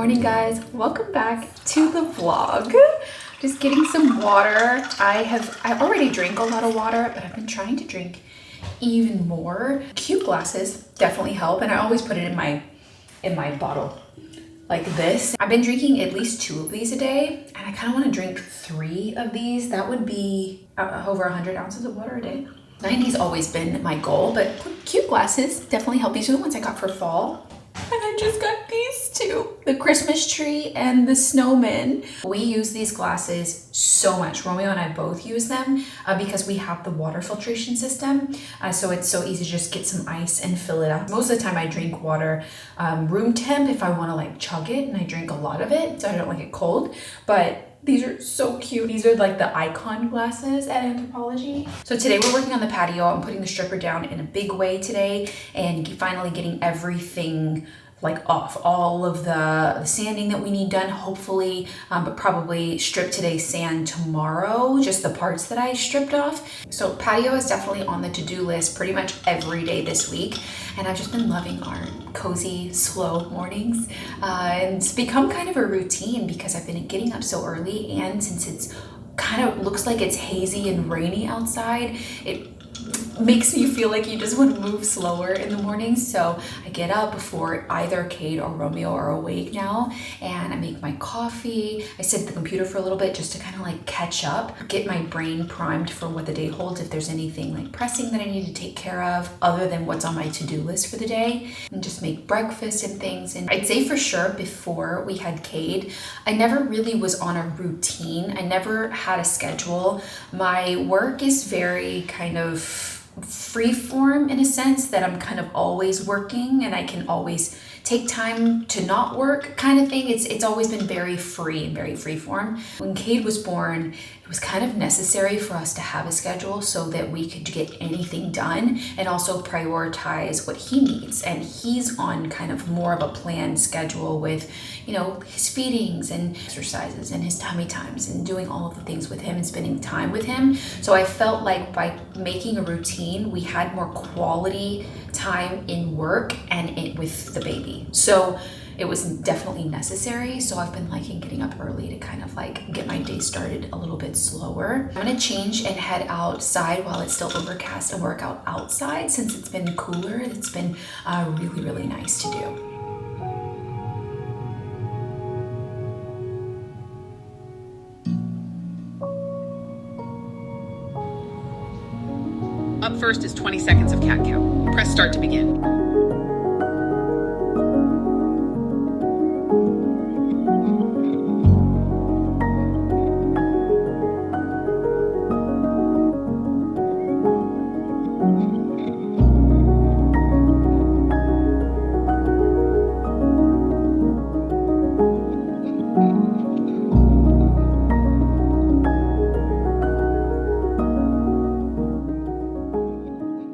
morning, guys. Welcome back to the vlog. Just getting some water. I already drink a lot of water, but I've been trying to drink even more. Cute glasses definitely help, and I always put it in my bottle like this. I've been drinking at least 2 of these a day, and I kind of want to drink 3 of these. That would be over 100 ounces of water a day. 90's always been my goal, but cute glasses definitely help. These are the ones I got for fall. And I just got these 2, the Christmas tree and the snowman. We use these glasses so much. Romeo and I both use them because we have the water filtration system. So it's so easy to just get some ice and fill it up. Most of the time I drink water room temp if I want to like chug it, and I drink a lot of it so I don't like it cold. But these are so cute. These are like the icon glasses at Anthropologie. So today we're working on the patio. I'm putting the stripper down in a big way today and finally getting everything like off, all of the sanding that we need done, hopefully, but probably strip today, sand tomorrow, just the parts that I stripped off. So patio is definitely on the to-do list pretty much every day this week. And I've just been loving our cozy, slow mornings. And it's become kind of a routine because I've been getting up so early, and since it's kind of looks like it's hazy and rainy outside, it makes me feel like you just want to move slower in the mornings. So I get up before either Kate or Romeo are awake now, and I make my coffee. I sit at the computer for a little bit just to kind of like catch up, get my brain primed for what the day holds, if there's anything like pressing that I need to take care of other than what's on my to-do list for the day, and just make breakfast and things. And I'd say for sure before we had Kate, I never really was on a routine. I never had a schedule. My work is very kind of free form in a sense that I'm kind of always working and I can always take time to not work kind of thing. It's always been very free and very free form. When Cade was born, it was kind of necessary for us to have a schedule so that we could get anything done and also prioritize what he needs. And he's on kind of more of a planned schedule with, you know, his feedings and exercises and his tummy times and doing all of the things with him and spending time with him. So I felt like by making a routine, we had more quality time in work and with the baby. So it was definitely necessary. So I've been liking getting up early to kind of like get my day started a little bit slower. I'm gonna change and head outside while it's still overcast and work out outside since it's been cooler. It's been really, really nice to do. Up first is 20 seconds of cat cow. Press start to begin.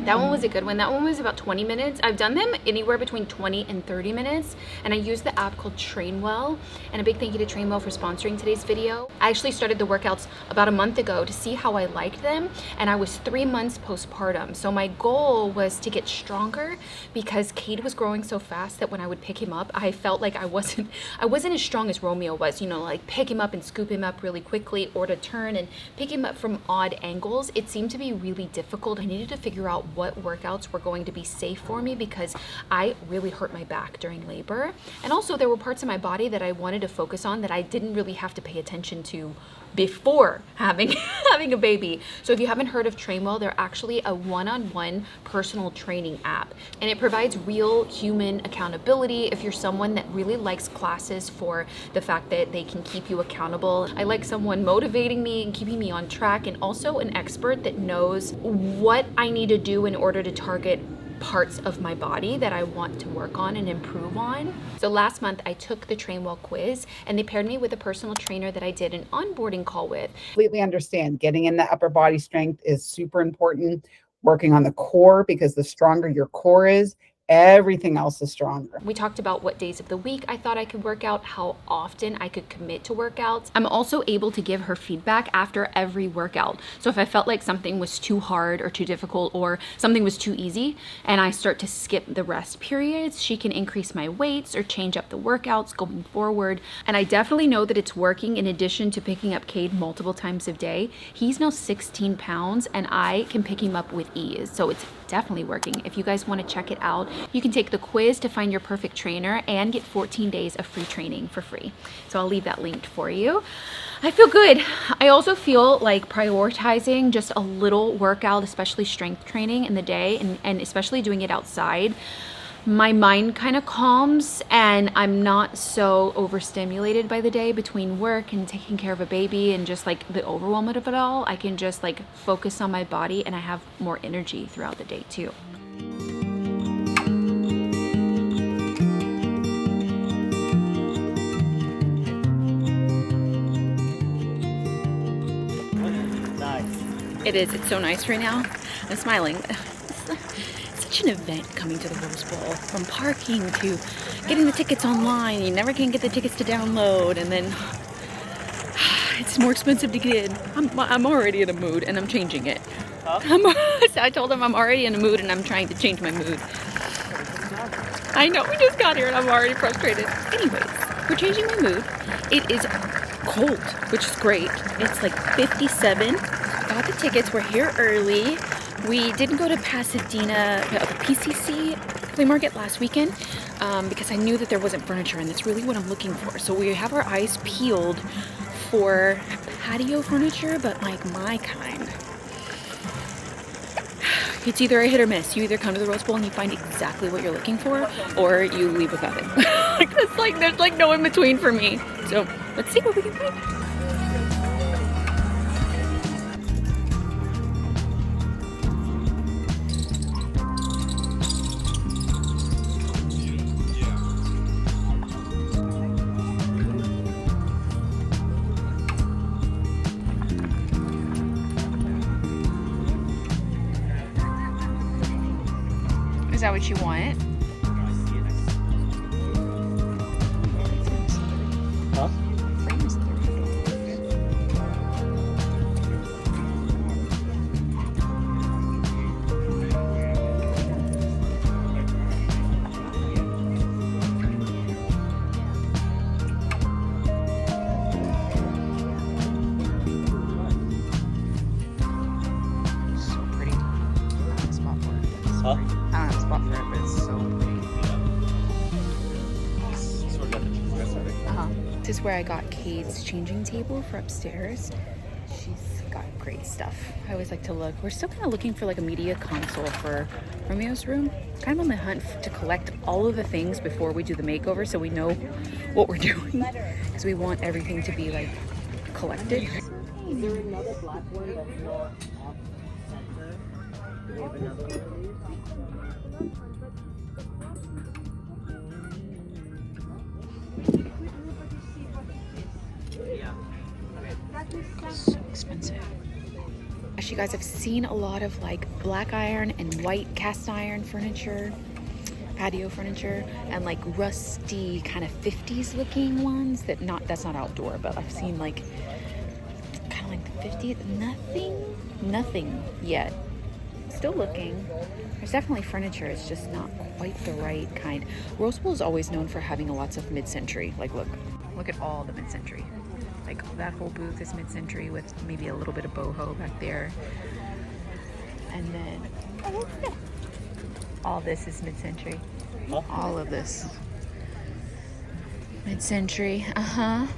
That one was a good one. That one was about 20 minutes. I've done them anywhere between 20 and 30 minutes. And I use the app called Trainwell. And a big thank you to Trainwell for sponsoring today's video. I actually started the workouts about a month ago to see how I liked them. And I was 3 months postpartum. So my goal was to get stronger because Cade was growing so fast that when I would pick him up, I felt like I wasn't as strong as Romeo was, you know, like pick him up and scoop him up really quickly, or to turn and pick him up from odd angles. It seemed to be really difficult. I needed to figure out what workouts were going to be safe for me because I really hurt my back during labor. And also there were parts of my body that I wanted to focus on that I didn't really have to pay attention to before having a baby. So if you haven't heard of Trainwell, they're actually a one-on-one personal training app, and it provides real human accountability if you're someone that really likes classes for the fact that they can keep you accountable. I like someone motivating me and keeping me on track, and also an expert that knows what I need to do in order to target parts of my body that I want to work on and improve on. So last month I took the Trainwell quiz, and they paired me with a personal trainer that I did an onboarding call with. Completely understand getting in the upper body strength is super important. Working on the core, because the stronger your core is, everything else is stronger. We talked about what days of the week I thought I could work out, how often I could commit to workouts. I'm also able to give her feedback after every workout. So if I felt like something was too hard or too difficult or something was too easy and I start to skip the rest periods, she can increase my weights or change up the workouts going forward. And I definitely know that it's working in addition to picking up Cade multiple times a day. He's now 16 pounds and I can pick him up with ease. So it's definitely working. If you guys want to check it out, you can take the quiz to find your perfect trainer and get 14 days of free training for free. So I'll leave that linked for you. I feel good. I also feel like prioritizing just a little workout, especially strength training in the day and especially doing it outside, my mind kind of calms and I'm not so overstimulated by the day between work and taking care of a baby and just like the overwhelm of it all. I can just like focus on my body and I have more energy throughout the day too. It is. It's so nice right now. I'm smiling. It's such an event coming to the Rose Bowl. From parking to getting the tickets online. You never can get the tickets to download, and then it's more expensive to get in. I'm already in a mood, and I'm changing it. Huh? I told him I'm already in a mood, and I'm trying to change my mood. I know. We just got here, and I'm already frustrated. Anyways, we're changing my mood. It is cold, which is great. It's like 57. Got the tickets. We're here early. We didn't go to Pasadena, the PCC flea market last weekend because I knew that there wasn't furniture and that's really what I'm looking for. So we have our eyes peeled for patio furniture, but like my kind. It's either a hit or miss. You either come to the Rose Bowl and you find exactly what you're looking for, or you leave without it. It's like there's like no in between for me. So let's see what we can find. Is that what you want? Huh? So pretty. I don't have a spot for it. Huh? I don't have a spot for it, but it's so pretty. So we got the cheese guys already. This is where I got Cade's changing table for upstairs. She's got great stuff. I always like to look. We're still kind of looking for like a media console for Romeo's room. Kind of on the hunt to collect all of the things before we do the makeover so we know what we're doing. Because we want everything to be like collected. Is there another black one that's not off center? Do we have another one of these? So expensive. As you guys have seen a lot of like black iron and white cast iron furniture, patio furniture, and like rusty kind of 50s looking ones that's not outdoor, but I've seen like kind of like the 50s. Nothing yet. Still looking. There's definitely furniture, it's just not quite the right kind. Rose Bowl is always known for having lots of mid-century. Like look at all the mid-century. Like that whole booth is mid-century with maybe a little bit of boho back there. And then all this is mid-century. Huh? All of this. Mid-century, uh-huh.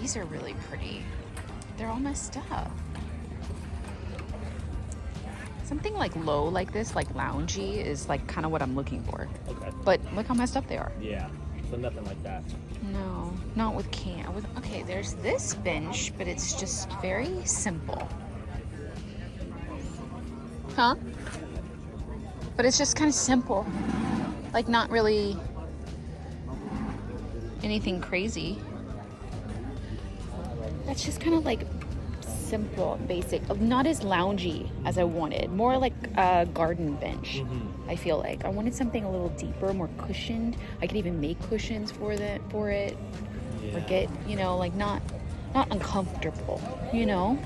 These are really pretty. They're all messed up. Something like low like this, like loungy, is like kind of what I'm looking for. Okay. But look how messed up they are. Yeah. So nothing like that. No, not with okay, there's this bench, but it's just very simple. Huh? But it's just kind of simple. Like not really anything crazy. That's just kind of like simple, basic, not as loungy as I wanted. More like a garden bench. I feel like I wanted something a little deeper, more cushioned. I could even make cushions for it, or get, you know, like not uncomfortable, you know.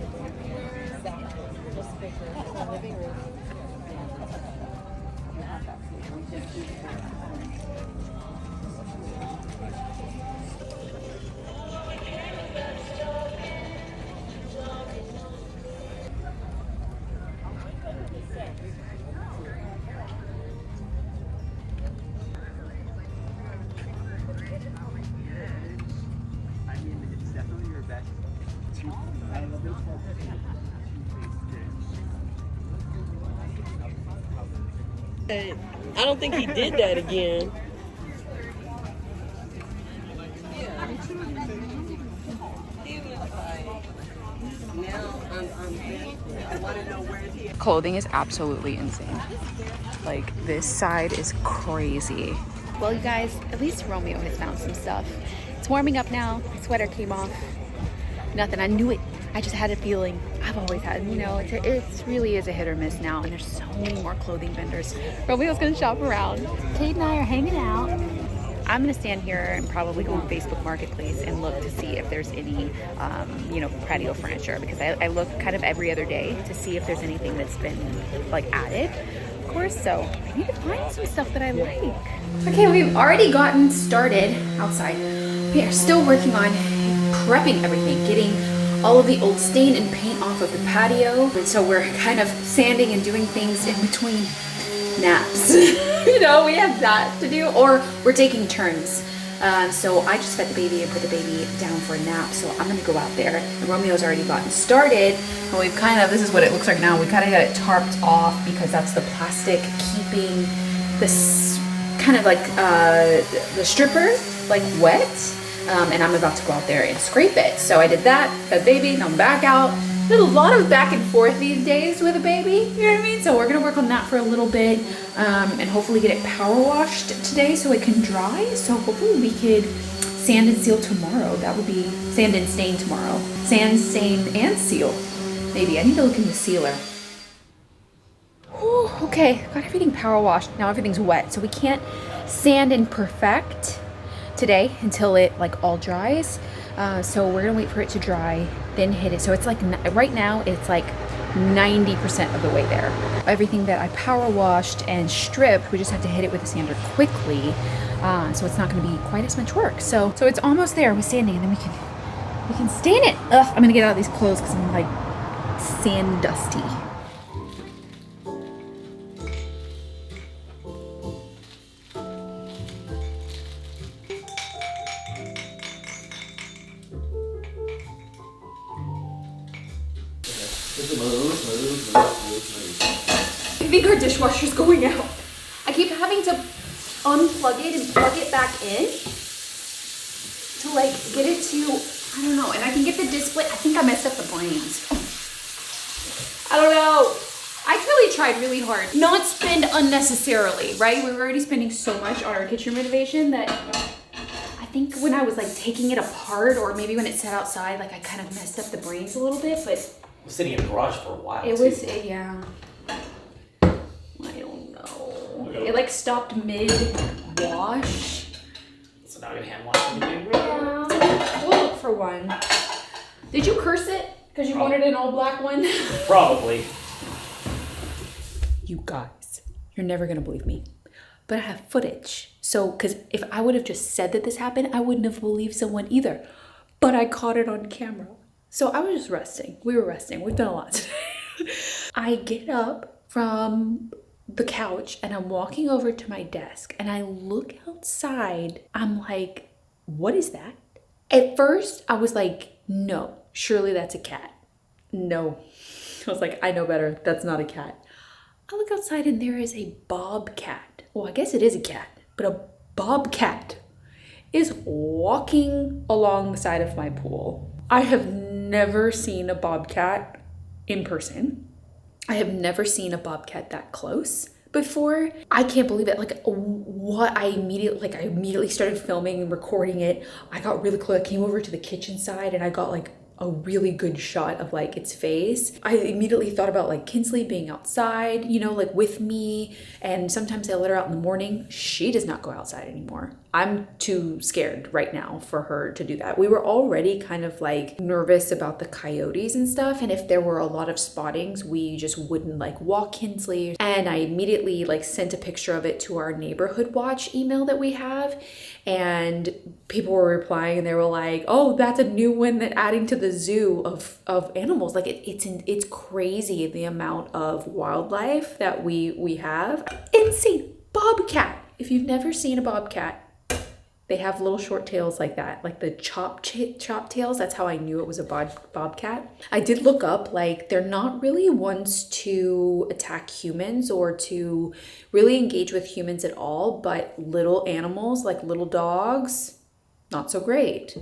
I don't think he did that again. Clothing is absolutely insane. Like this side is crazy. Well, you guys, at least Romeo has found some stuff. It's warming up now. My sweater came off. Nothing, I knew it. I just had a feeling. I've always had, you know, it really is a hit or miss now, and there's so many more clothing vendors. Romeo's gonna shop around. Kate and I are hanging out. I'm gonna stand here and probably go on Facebook Marketplace and look to see if there's any, you know, patio furniture, because I look kind of every other day to see if there's anything that's been like added, of course. So I need to find some stuff that I like. Okay, we've already gotten started outside. We are still working on prepping everything, getting all of the old stain and paint off of the patio. And so we're kind of sanding and doing things in between naps. You know, we have that to do, or we're taking turns. So I just fed the baby and put the baby down for a nap. So I'm gonna go out there. And Romeo's already gotten started. And we've kind of, this is what it looks like now. We kind of got it tarped off because that's the plastic keeping this kind of like the stripper like wet. And I'm about to go out there and scrape it. So I did that, fed baby, and I'm back out. There's a lot of back and forth these days with a baby, you know what I mean? So we're gonna work on that for a little bit, and hopefully get it power washed today so it can dry. So hopefully we could sand and seal tomorrow. That would be sand and stain tomorrow. Sand, stain, and seal. Maybe, I need to look in the sealer. Whew, okay, got everything power washed. Now everything's wet, so we can't sand and perfect today until it like all dries. So we're gonna wait for it to dry, then hit it. So it's like, right now it's like 90% of the way there. Everything that I power washed and stripped, we just have to hit it with a sander quickly. So it's not gonna be quite as much work. So it's almost there with sanding, and then we can stain it. Ugh, I'm gonna get out of these clothes because I'm like sand dusty. I think our dishwasher's going out. I keep having to unplug it and plug it back in to like get it to, I don't know, and I can get the display. I think I messed up the brains. I don't know. I really tried really hard. Not spend unnecessarily, right? We were already spending so much on our kitchen renovation that I think when I was like taking it apart, or maybe when it sat outside, like I kind of messed up the brains a little bit, but I was sitting in the garage for a while. it was, yeah. I don't know. It like stopped mid-wash. So now I'm gonna hand wash everything. Yeah, we'll look for one. Did you curse it? Because you wanted an all black one? Probably. You guys, you're never gonna believe me, but I have footage. So, because if I would have just said that this happened, I wouldn't have believed someone either. But I caught it on camera. So I was just resting. We were resting. We've done a lot today. I get up from the couch and I'm walking over to my desk and I look outside. I'm like, what is that? At first I was like, no, surely that's a cat. No. I was like, I know better. That's not a cat. I look outside and there is a bobcat. Well, I guess it is a cat, but a bobcat is walking along the side of my pool. I have never seen a bobcat in person. I have never seen a bobcat that close, before. I can't believe it. Like what I immediately started filming and recording it. I got really close. I came over to the kitchen side and I got like a really good shot of like its face. I immediately thought about like Kinsley being outside, you know, like with me. And sometimes I let her out in the morning. She does not go outside anymore. I'm too scared right now for her to do that. We were already kind of like nervous about the coyotes and stuff. And if there were a lot of spottings, we just wouldn't like walk Kinsley. And I immediately like sent a picture of it to our neighborhood watch email that we have. And people were replying and they were like, oh, that's a new one that adding to the zoo of animals. Like it's crazy the amount of wildlife that we have. Insane. Bobcat. If you've never seen a bobcat, they have little short tails like that, like the chop tails. That's how I knew it was a bobcat. I did look up, like they're not really ones to attack humans or to really engage with humans at all, but little animals like little dogs, not so great.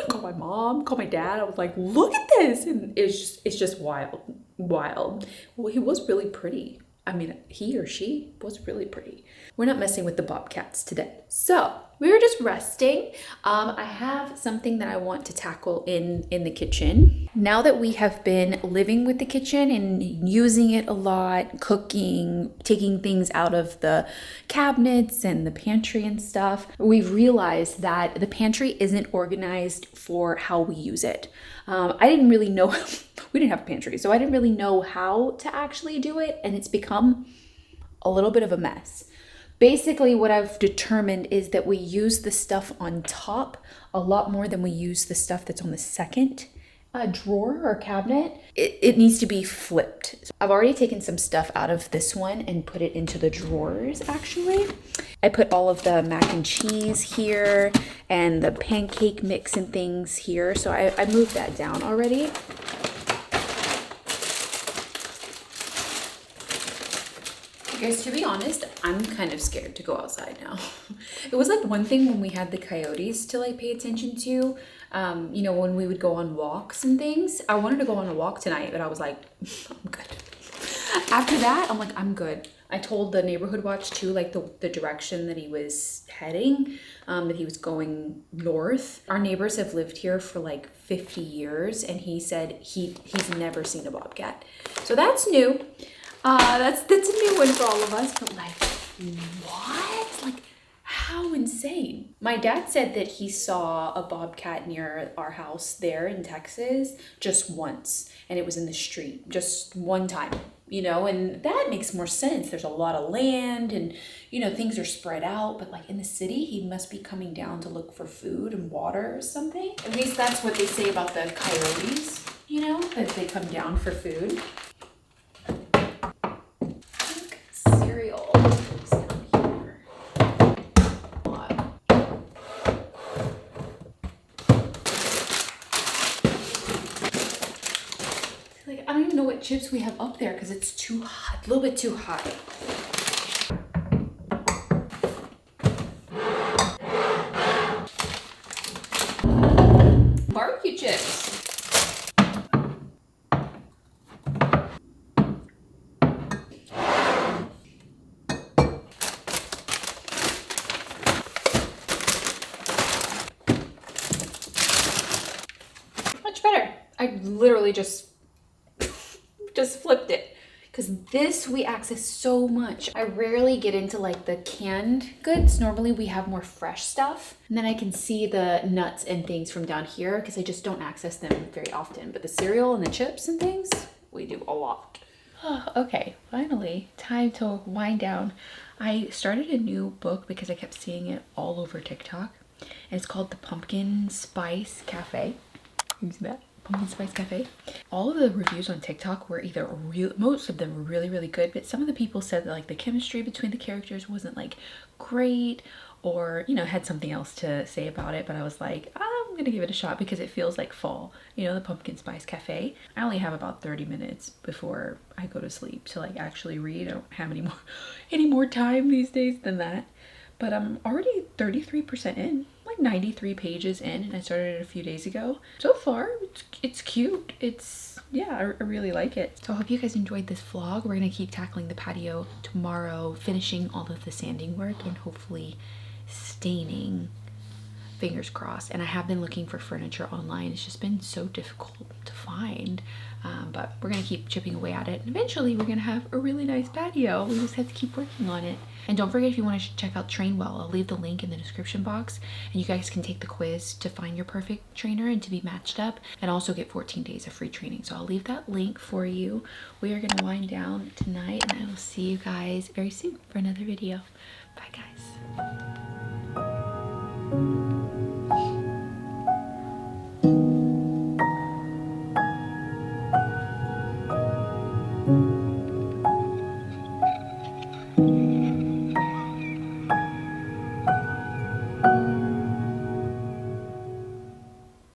Call my mom, call my dad. I was like, look at this. And it's just wild. Well, he was really pretty. I mean, he or she was really pretty. We're not messing with the bobcats today. So we were just resting. I have something that I want to tackle in the kitchen. Now that we have been living with the kitchen and using it a lot, cooking, taking things out of the cabinets and the pantry and stuff, we've realized that the pantry isn't organized for how we use it. I didn't really know, we didn't have a pantry, so I didn't really know how to actually do it, and it's become a little bit of a mess. Basically, what I've determined is that we use the stuff on top a lot more than we use the stuff that's on the second drawer or cabinet. It needs to be flipped. So I've already taken some stuff out of this one and put it into the drawers, actually. I put all of the mac and cheese here and the pancake mix and things here. So I moved that down already. Guys, to be honest, I'm kind of scared to go outside now. It was like one thing when we had the coyotes to like pay attention to, you know, when we would go on walks and things. I wanted to go on a walk tonight, but I was like, I'm good. After that, I'm like, I'm good. I told the neighborhood watch too, like the direction that he was heading, that he was going north. Our neighbors have lived here for like 50 years, and he said he's never seen a bobcat. So that's new. That's a new one for all of us, but like, what? Like, how insane. My dad said that he saw a bobcat near our house there in Texas just once, and it was in the street, just one time, you know, and that makes more sense. There's a lot of land and, you know, things are spread out, but like in the city, he must be coming down to look for food and water or something. At least that's what they say about the coyotes, you know, that they come down for food. Cereal is down here. Like, I don't even know what chips we have up there because it's too hot, a little bit too hot. Barbecue chips. Better. I literally just flipped it because this we access so much. I rarely get into like the canned goods. Normally we have more fresh stuff, and then I can see the nuts and things from down here because I just don't access them very often. But the cereal and the chips and things, we do a lot. Oh, okay, finally time to wind down. I started a new book because I kept seeing it all over TikTok, and it's called The Pumpkin Spice Cafe. You see that? Pumpkin Spice Cafe. All of the reviews on TikTok were either most of them were really, really good, but some of the people said that like the chemistry between the characters wasn't like great, or, you know, had something else to say about it. But I was like, I'm gonna give it a shot because it feels like fall, you know, the Pumpkin Spice Cafe. I only have about 30 minutes before I go to sleep to like actually read. I don't have any more time these days than that. But I'm already 33% in, like 93 pages in, and I started it a few days ago. So far, it's cute. It's yeah, I really like it. So I hope you guys enjoyed this vlog. We're gonna keep tackling the patio tomorrow, finishing all of the sanding work and hopefully staining. Fingers crossed. And I have been looking for furniture online. It's just been so difficult to find, but we're gonna keep chipping away at it, and eventually we're gonna have a really nice patio. We just have to keep working on it. And don't forget, if you want to check out Train Well, I'll leave the link in the description box, and you guys can take the quiz to find your perfect trainer and to be matched up, and also get 14 days of free training. So I'll leave that link for you. We are gonna wind down tonight, and I will see you guys very soon for another video. Bye guys.